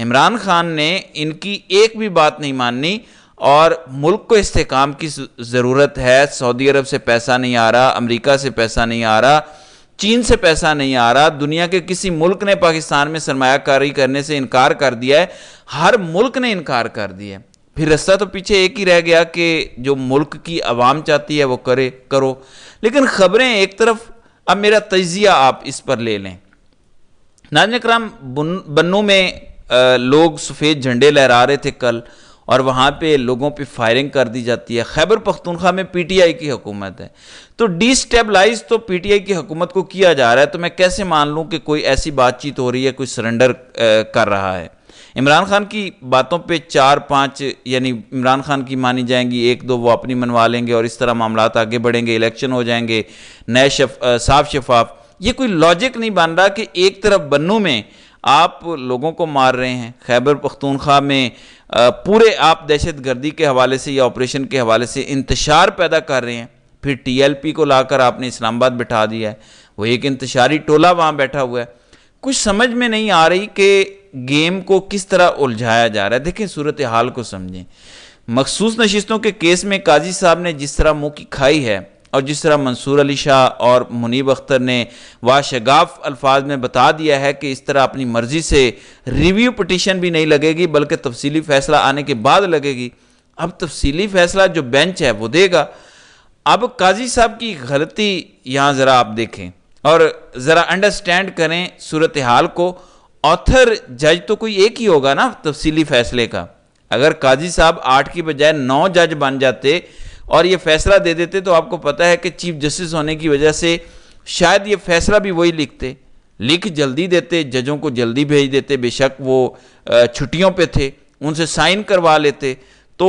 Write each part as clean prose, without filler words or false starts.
عمران خان نے ان کی ایک بھی بات نہیں ماننی، اور ملک کو استحکام کی ضرورت ہے۔ سعودی عرب سے پیسہ نہیں آ رہا، امریکہ سے پیسہ نہیں آ رہا، چین سے پیسہ نہیں آ رہا، دنیا کے کسی ملک نے پاکستان میں سرمایہ کاری کرنے سے انکار کر دیا ہے، ہر ملک نے انکار کر دیا ہے۔ پھر رستہ تو پیچھے ایک ہی رہ گیا کہ جو ملک کی عوام چاہتی ہے وہ کرو۔ لیکن خبریں ایک طرف، اب میرا تجزیہ آپ اس پر لے لیں۔ ناظرین اکرام، بنوں میں لوگ سفید جھنڈے لہرا رہے تھے کل، اور وہاں پہ لوگوں پہ فائرنگ کر دی جاتی ہے۔ خیبر پختونخوا میں پی ٹی آئی کی حکومت ہے، تو ڈی سٹیبلائز تو پی ٹی آئی کی حکومت کو کیا جا رہا ہے، تو میں کیسے مان لوں کہ کوئی ایسی بات چیت ہو رہی ہے، کوئی سرنڈر کر رہا ہے؟ عمران خان کی باتوں پہ 4-5 یعنی عمران خان کی مانی جائیں گی، 1-2 وہ اپنی منوا لیں گے، اور اس طرح معاملات آگے بڑھیں گے، الیکشن ہو جائیں گے نئے صاف شفاف۔ یہ کوئی لاجک نہیں بن رہا کہ ایک طرف بنوں میں آپ لوگوں کو مار رہے ہیں، خیبر پختونخوا میں پورے آپ دہشت گردی کے حوالے سے یا آپریشن کے حوالے سے انتشار پیدا کر رہے ہیں، پھر ٹی ایل پی کو لا کر آپ نے اسلام آباد بٹھا دیا ہے، وہ ایک انتشاری ٹولہ وہاں بیٹھا ہوا ہے۔ کچھ سمجھ میں نہیں آ رہی کہ گیم کو کس طرح الجھایا جا رہا ہے۔ دیکھیں صورتحال کو سمجھیں۔ مخصوص نشستوں کے کیس میں قاضی صاحب نے جس طرح منہ کی کھائی ہے، اور جس طرح منصور علی شاہ اور منیب اختر نے واشگاف الفاظ میں بتا دیا ہے کہ اس طرح اپنی مرضی سے ریویو پٹیشن بھی نہیں لگے گی، بلکہ تفصیلی فیصلہ آنے کے بعد لگے گی۔ اب تفصیلی فیصلہ جو بینچ ہے وہ دے گا۔ اب قاضی صاحب کی غلطی یہاں ذرا آپ دیکھیں اور ذرا انڈرسٹینڈ کریں صورتحال کو۔ آتھر جج تو کوئی ایک ہی ہوگا نا تفصیلی فیصلے کا۔ اگر قاضی صاحب 8 کی بجائے 9 جج بن جاتے اور یہ فیصلہ دے دیتے، تو آپ کو پتہ ہے کہ چیف جسٹس ہونے کی وجہ سے شاید یہ فیصلہ بھی وہی لکھ جلدی دیتے، ججوں کو جلدی بھیج دیتے، بے شک وہ چھٹیوں پہ تھے، ان سے سائن کروا لیتے تو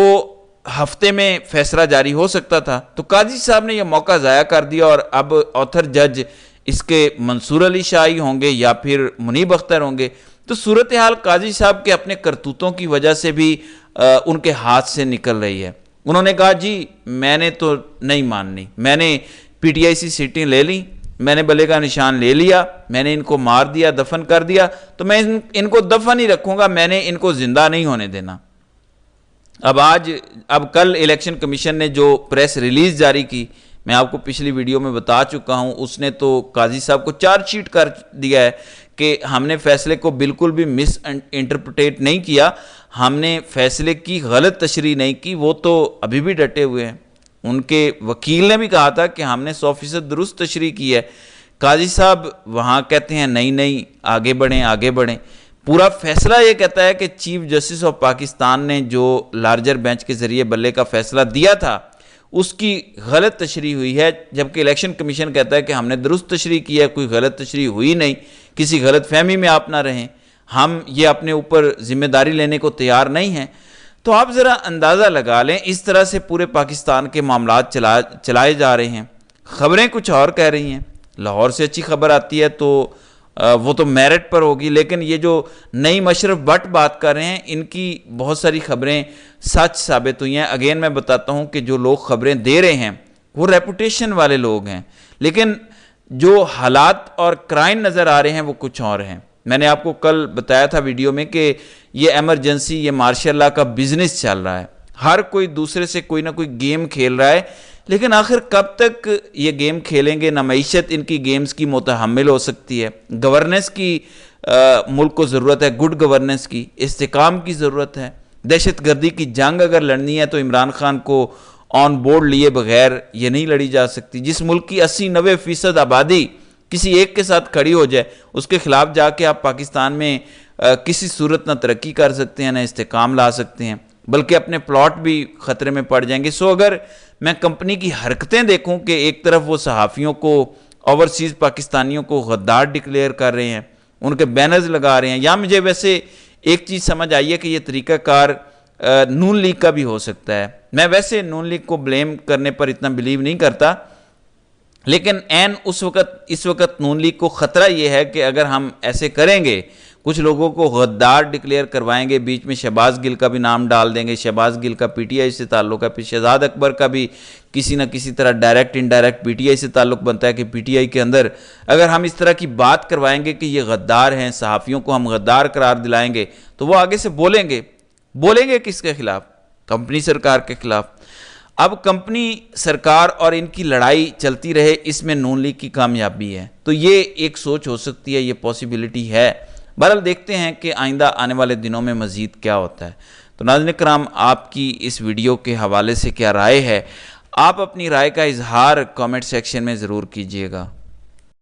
ہفتے میں فیصلہ جاری ہو سکتا تھا۔ تو قاضی صاحب نے یہ موقع ضائع کر دیا، اور اب آتھر جج اس کے منصور علی شاہی ہوں گے یا پھر منیب اختر ہوں گے۔ تو صورتحال قاضی صاحب کے اپنے کرتوتوں کی وجہ سے بھی ان کے ہاتھ سے نکل رہی ہے۔ انہوں نے کہا جی میں نے تو نہیں ماننی، میں نے پی ٹی آئی سی سیٹیں لے لیں، میں نے بلے کا نشان لے لیا، میں نے ان کو مار دیا، دفن کر دیا، تو میں ان کو دفن ہی رکھوں گا، میں نے ان کو زندہ نہیں ہونے دینا۔ اب کل الیکشن کمیشن نے جو پریس ریلیز جاری کی، میں آپ کو پچھلی ویڈیو میں بتا چکا ہوں، اس نے تو قاضی صاحب کو چارج شیٹ کر دیا ہے کہ ہم نے فیصلے کو بالکل بھی مس انٹرپریٹ نہیں کیا، ہم نے فیصلے کی غلط تشریح نہیں کی۔ وہ تو ابھی بھی ڈٹے ہوئے ہیں، ان کے وکیل نے بھی کہا تھا کہ ہم نے 100% درست تشریح کی ہے۔ قاضی صاحب وہاں کہتے ہیں نہیں آگے بڑھیں۔ پورا فیصلہ یہ کہتا ہے کہ چیف جسٹس آف پاکستان نے جو لارجر بینچ کے ذریعے بلے کا فیصلہ دیا تھا اس کی غلط تشریح ہوئی ہے، جبکہ الیکشن کمیشن کہتا ہے کہ ہم نے درست تشریح کی ہے، کوئی غلط تشریح ہوئی نہیں، کسی غلط فہمی میں آپ نہ رہیں، ہم یہ اپنے اوپر ذمہ داری لینے کو تیار نہیں ہیں۔ تو آپ ذرا اندازہ لگا لیں، اس طرح سے پورے پاکستان کے معاملات چلائے جا رہے ہیں۔ خبریں کچھ اور کہہ رہی ہیں، لاہور سے اچھی خبر آتی ہے تو وہ تو میرٹ پر ہوگی، لیکن یہ جو نئی مشرف بٹ بات کر رہے ہیں ان کی بہت ساری خبریں سچ ثابت ہوئی ہیں۔ اگین میں بتاتا ہوں کہ جو لوگ خبریں دے رہے ہیں وہ ریپوٹیشن والے لوگ ہیں، لیکن جو حالات اور کرائم نظر آ رہے ہیں وہ کچھ اور ہیں۔ میں نے آپ کو کل بتایا تھا ویڈیو میں کہ یہ ایمرجنسی، یہ مارشل لاء کا بزنس چل رہا ہے، ہر کوئی دوسرے سے کوئی نہ کوئی گیم کھیل رہا ہے، لیکن آخر کب تک یہ گیم کھیلیں گے؟ نہ معیشت ان کی گیمز کی متحمل ہو سکتی ہے، گورننس کی ملک کو ضرورت ہے، گڈ گورننس کی، استحکام کی ضرورت ہے۔ دہشت گردی کی جنگ اگر لڑنی ہے تو عمران خان کو آن بورڈ لیے بغیر یہ نہیں لڑی جا سکتی۔ جس ملک کی 80-90% آبادی کسی ایک کے ساتھ کھڑی ہو جائے، اس کے خلاف جا کے آپ پاکستان میں کسی صورت نہ ترقی کر سکتے ہیں، نہ استحکام لا سکتے ہیں، بلکہ اپنے پلاٹ بھی خطرے میں پڑ جائیں گے۔ سو اگر میں کمپنی کی حرکتیں دیکھوں کہ ایک طرف وہ صحافیوں کو، اوورسیز پاکستانیوں کو غدار ڈکلیئر کر رہے ہیں، ان کے بینرز لگا رہے ہیں، یا مجھے ویسے ایک چیز سمجھ آئی ہے کہ یہ طریقہ کار نون لیگ کا بھی ہو سکتا ہے۔ میں ویسے نون لیگ کو بلیم کرنے پر اتنا بلیو نہیں کرتا، لیکن اس وقت نون لیگ کو خطرہ یہ ہے کہ اگر ہم ایسے کریں گے، کچھ لوگوں کو غدار ڈکلیئر کروائیں گے، بیچ میں شہباز گل کا بھی نام ڈال دیں گے، شہباز گل کا پی ٹی آئی سے تعلق ہے، پھر شہزاد اکبر کا بھی کسی نہ کسی طرح direct indirect P T I سے تعلق بنتا ہے کہ پی ٹی آئی کے اندر اگر ہم اس طرح کی بات کروائیں گے کہ یہ غدار ہیں، صحافیوں کو ہم غدار قرار دلائیں گے، تو وہ آگے سے بولیں گے کس کے خلاف؟ کمپنی سرکار کے خلاف۔ اب کمپنی سرکار اور ان کی لڑائی چلتی رہے، اس میں نون لیگ کی کامیابی ہے، تو یہ ایک سوچ ہو سکتی ہے، یہ پاسبلٹی ہے۔ بہرحال دیکھتے ہیں کہ آئندہ آنے والے دنوں میں مزید کیا ہوتا ہے۔ تو ناظرین کرام، آپ کی اس ویڈیو کے حوالے سے کیا رائے ہے؟ آپ اپنی رائے کا اظہار کامنٹ سیکشن میں ضرور کیجئے گا۔